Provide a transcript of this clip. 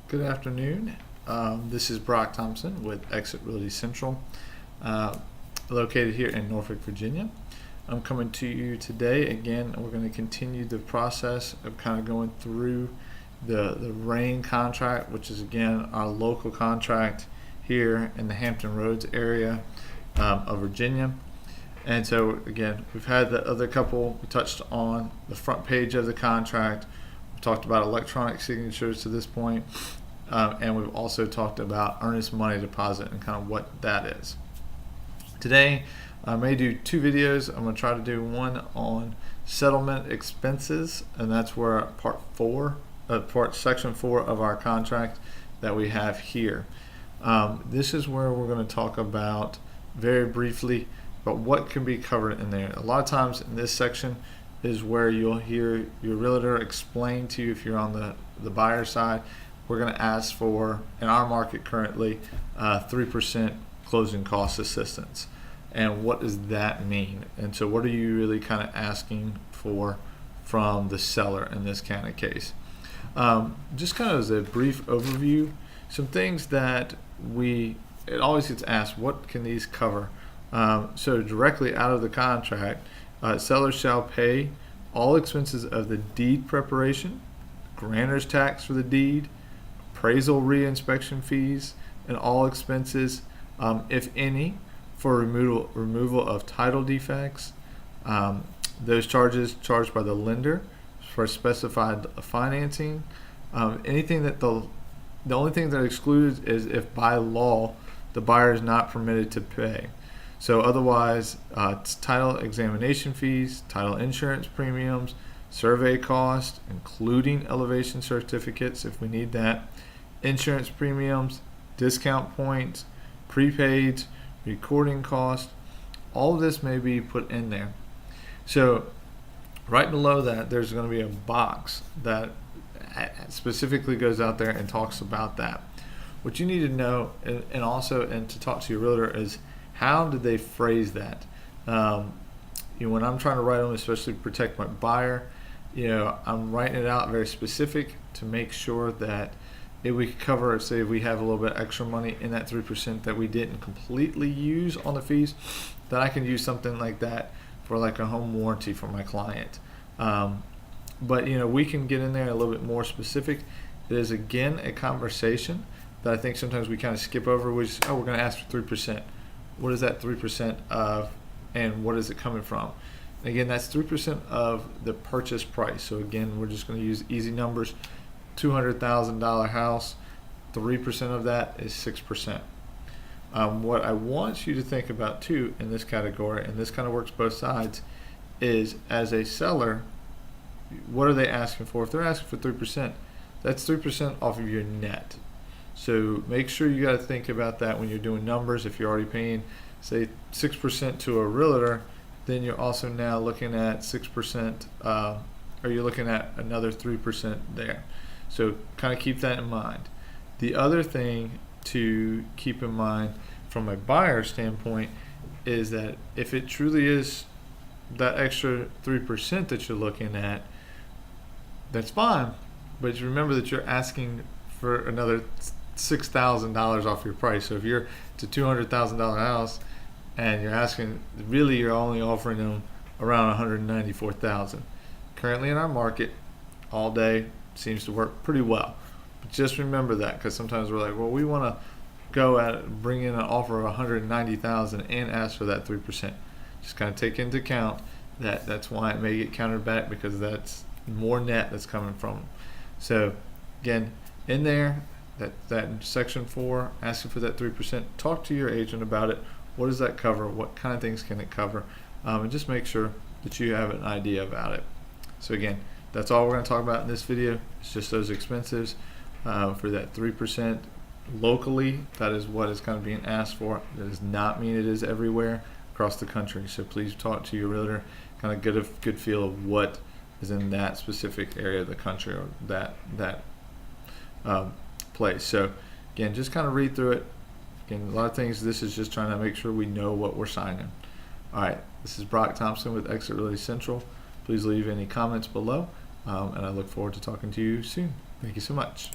Good afternoon. This is Brock Thompson with Exit Realty Central, located here in Norfolk, Virginia. I'm coming to you today. Again, we're going to continue the process of kind of going through the RAIN contract, which is again our local contract here in the Hampton Roads area of Virginia. And so again, we've had the other couple. We touched on the front page of the contract. We talked about electronic signatures to this point. And we've also talked about earnest money deposit and kind of what that is. Today, I may do two videos. I'm going to try to do one on settlement expenses, and that's where section 4 of our contract that we have here. This is where we're going to talk about very briefly about what can be covered in there. A lot of times in this section is where you'll hear your realtor explain to you, if you're on the buyer side, we're going to ask for, in our market currently, 3% closing cost assistance. And what does that mean? And so what are you really kind of asking for from the seller in this kind of case? Just kind of as a brief overview, some things that it always gets asked, what can these cover? So directly out of the contract, sellers shall pay all expenses of the deed preparation, grantor's tax for the deed, appraisal re-inspection fees, and all expenses, if any, for removal of title defects. Those charges charged by the lender for specified financing. Anything that the only thing that excluded is if by law the buyer is not permitted to pay. So otherwise, it's title examination fees, title insurance premiums, survey costs, including elevation certificates if we need that, insurance premiums, discount points, prepaids, recording costs. All of this may be put in there. So right below that, there's going to be a box that specifically goes out there and talks about that. What you need to know, and also to talk to your realtor, is how did they phrase that? When I'm trying to write them, especially to protect my buyer, I'm writing it out very specific to make sure that if we could cover, say, if we have a little bit extra money in that 3% that we didn't completely use on the fees, that I can use something like that for like a home warranty for my client. But we can get in there a little bit more specific. It is again a conversation that I think sometimes we kind of skip over, which is, we're going to ask for 3%. What is that 3% of, and what is it coming from? Again, that's 3% of the purchase price. So again, we're just going to use easy numbers. $200,000 house, 3% of that is 6%. What I want you to think about too in this category, and this kind of works both sides, is as a seller, what are they asking for? If they're asking for 3%, that's 3% off of your net. So make sure you got to think about that when you're doing numbers. If you're already paying, say, 6% to a realtor, then you're also now looking at 6%, or you're looking at another 3% there. So kind of keep that in mind. The other thing to keep in mind from a buyer standpoint is that if it truly is that extra 3% that you're looking at, that's fine. But remember that you're asking for another $6,000 off your price. So if it's a $200,000 house and you're asking, really you're only offering them around $194,000. Currently in our market, all day seems to work pretty well. But just remember that, because sometimes we're like, well, we want to go at it, bring in an offer of $190,000 and ask for that 3%. Just kind of take into account that that's why it may get countered back, because that's more net that's coming from them. So again, in there, that section 4, asking for that 3%, talk to your agent about it. What does that cover? What kind of things can it cover? And just make sure that you have an idea about it. So again, that's all we're going to talk about in this video. It's just those expenses for that 3% locally. That is what is kind of being asked for. That does not mean it is everywhere across the country. So please talk to your realtor, kind of get a good feel of what is in that specific area of the country or that place. So again, just kind of read through it. Again, a lot of things, this is just trying to make sure we know what we're signing. All right, this is Brock Thompson with Exit Realty Central. Please leave any comments below, and I look forward to talking to you soon. Thank you so much.